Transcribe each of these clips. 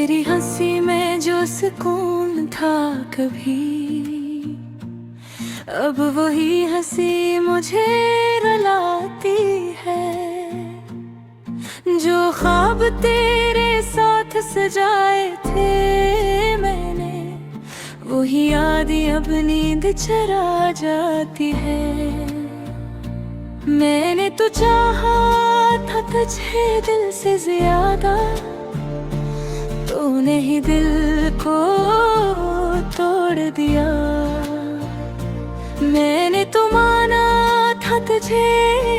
तेरी हंसी में जो सुकून था कभी, अब वही हंसी मुझे रुलाती है। जो ख्वाब तेरे साथ सजाए थे मैंने, वही याद अब नींद चरा जाती है। मैंने तो चाहा था तुझे दिल से ज्यादा, तूने ही दिल को तोड़ दिया। मैंने तो माना था तुझे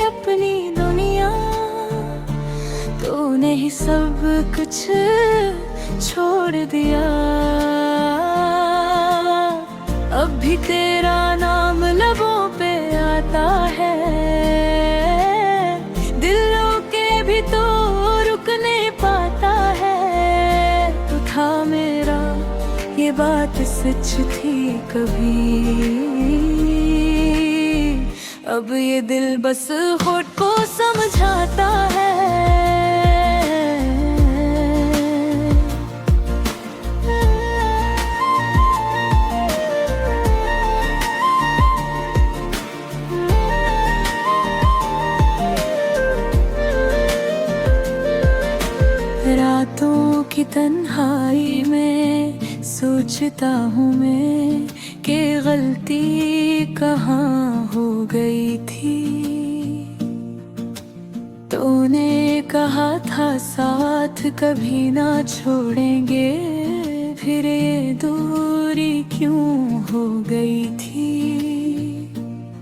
अपनी दुनिया, तूने ही सब कुछ छोड़ दिया। अब भी तेरा नाम लबों पे आता है, दिलों के भी तो रुक नहीं पाता है। तू था मेरा, ये बात सच थी कभी, अब ये दिल बस होठ को समझाता है। रातों की तन्हाई में सोचता हूँ मैं कि गलती कहाँ हो गई थी। तूने कहा था साथ कभी ना छोड़ेंगे, फिर ये दूरी क्यों हो गई थी।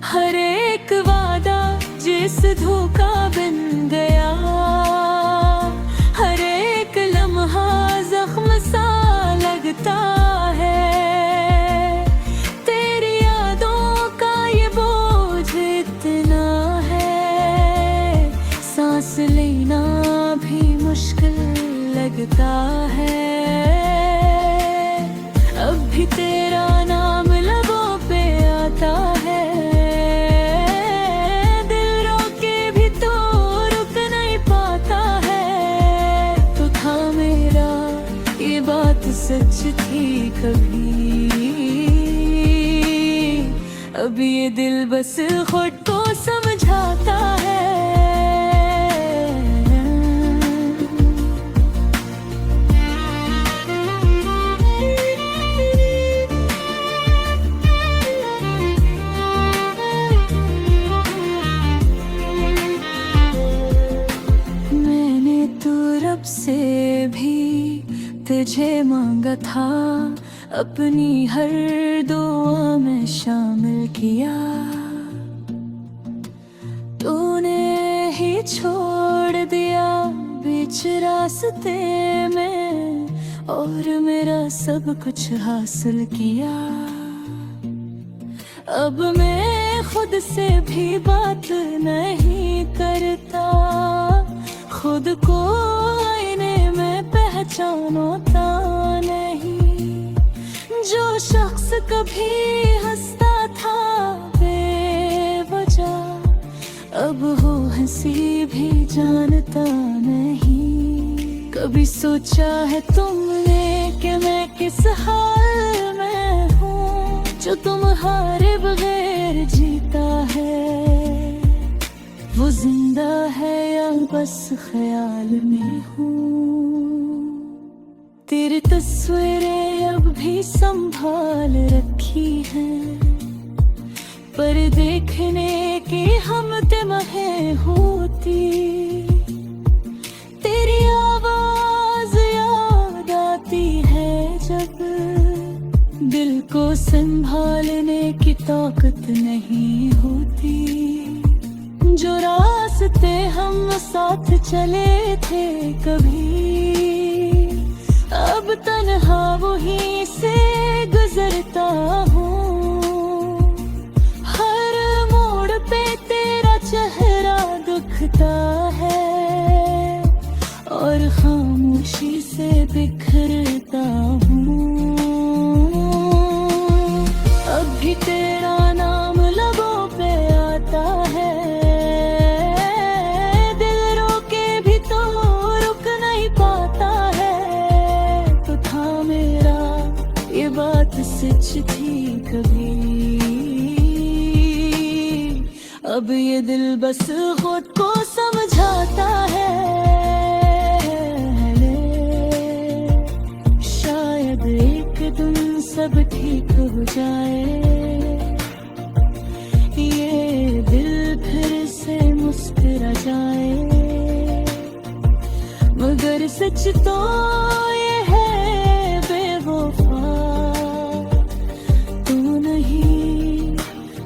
हर एक वादा जिस धोखा बन गया, हर एक लम्हा जख्म सा लगता है। तेरी यादों का ये बोझ इतना है, सांस लेना भी मुश्किल लगता है। अब भी तेरा नाम लबों पे आता है, दिल रोके भी तो रुक नहीं पाता है। तो था मेरा, ये बात सच थी कभी, अब ये दिल बस खुद को समझाता है। मैंने तो रब से भी तुझे मांगा था, अपनी हर दुआ में शामिल किया। तूने ही छोड़ दिया बीच रास्ते में, और मेरा सब कुछ हासिल किया। अब मैं खुद से भी बात नहीं करता, खुद को आईने में पहचानता नहीं। जो शख्स कभी हंसता था बेवजह, अब वो हंसी भी जानता नहीं। कभी सोचा है तुमने कि मैं किस हाल में हूँ, जो तुम्हारे बगैर जीता है। वो जिंदा है या बस ख्याल में हूँ। तेरी तस्वीरें अब भी संभाल रखी हैं, पर देखने की हम तिमहे होती। तेरी आवाज याद आती है जब, दिल को संभालने की ताकत नहीं होती। जो रास्ते हम साथ चले थे कभी, अब तन्हा वहीं से गुजरता हूँ। हर मोड़ पे तेरा चेहरा दिखता है, और खामोशी से बिखरता हूँ। अब भी तेरा नाम लबों पे आता है, दिल रोके भी तो रुक नहीं पाता है। ये बात सच थी कभी। अब ये दिल बस खुद को समझाता है, शायद एक दिन सब ठीक हो जाए, ये दिल फिर से मुस्कुरा जाए। मगर सच तो ये है बेवफा, तू नहीं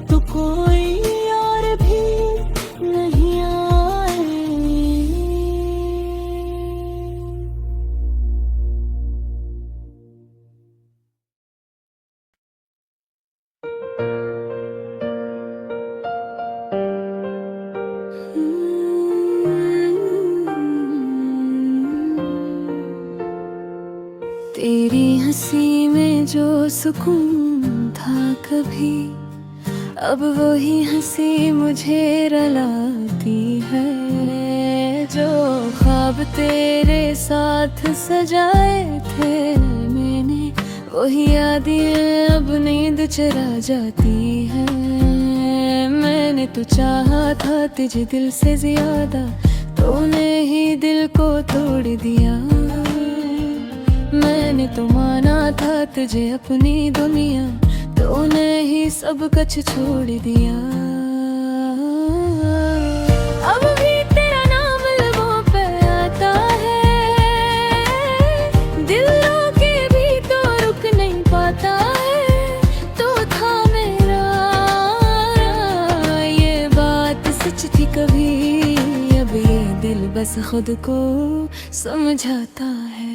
तो कोई और भी नहीं आए। तेरी हंसी में जो सुकून था कभी, अब वही हंसी मुझे रुलाती है। जो ख्वाब तेरे साथ सजाए थे मैंने, वही यादें अब नींद चरा जाती है। मैंने तो चाहा था तुझे दिल से ज्यादा, तूने ही दिल को तोड़ दिया। मैंने तो माना था तुझे अपनी दुनिया, तूने ही सब कुछ छोड़ दिया। अब भी तेरा नाम लबों पे आता है, दिलों के भी तो रुक नहीं पाता है। तो था मेरा, ये बात सच थी कभी। अब ये दिल बस खुद को समझाता है।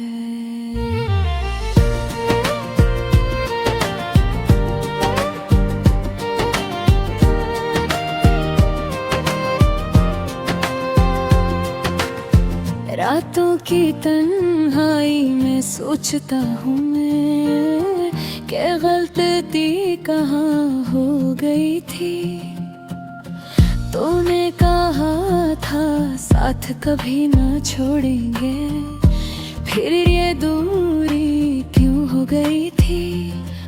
रातों की तन्हाई में सोचता हूँ मैं, क्या गलती कहाँ हो गई थी। तूने कहा था साथ कभी ना छोड़ेंगे, फिर ये दूरी क्यों हो गई थी।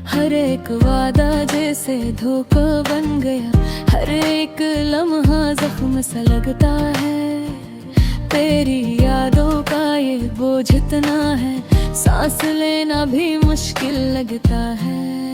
हर एक वादा जैसे धोखा बन गया, हर एक लम्हा जख्म सा लगता है। तेरी यादों का ये बोझ इतना है, सांस लेना भी मुश्किल लगता है।